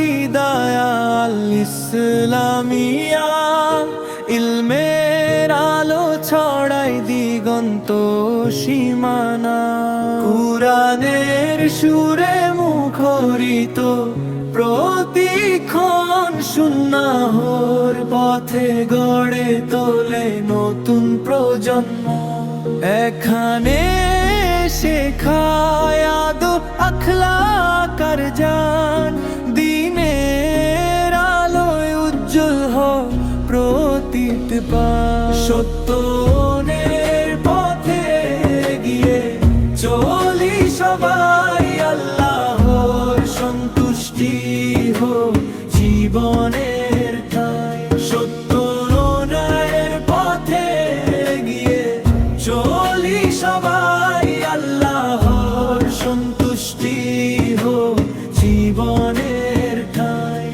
হিদায়া আল ইসলামিয়া, ইলমের আলো ছড়াই দিগন্ত সীমানা। কুরআনের সুরে মুখরিত প্রতিক্ষণ সুন্নাহর পথে গড়ে তোলে নতুন প্রজন্ম। এখানে শেখায় আদব আখলাক আর জান, দিনের আলোয় উজ্জ্বল হোক প্রতিটি পান। সত্যের পথে গিয়ে চলি সবাই, আল্লাহর সন্তুষ্টি হোক জীবনের ঠাঁই। সত্যের পথে গিয়ে চলি সবাই, আল্লাহর সন্তুষ্টি হোক জীবনের ঠাঁই।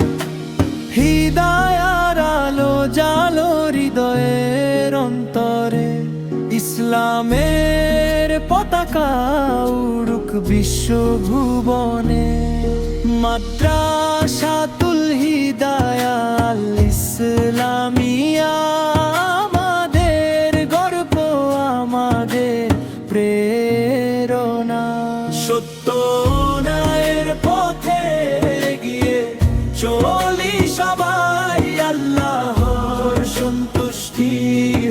হিদায়ার আলো জালো হৃদয়ের অন্তরে, ইসলামের পতাকা উড়ুক বিশ্বভুবনে। মাদ্রাসাতুল হিদায়া আল ইসলামিয়া, আমাদের গর্ব আমাদের প্রেরণা। সত্য ন্যায়ের পথে গিয়ে চলি সবাই, আল্লাহর সন্তুষ্টি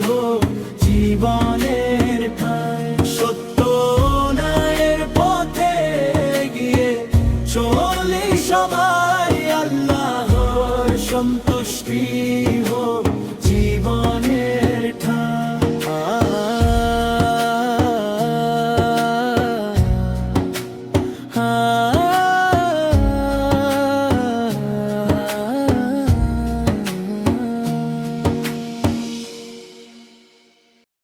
হোক জীবনের ঠাঁই। সত্য ন্যায়ের পথে গিয়ে চলি সবাই, আল্লাহর সন্তুষ্টি হোক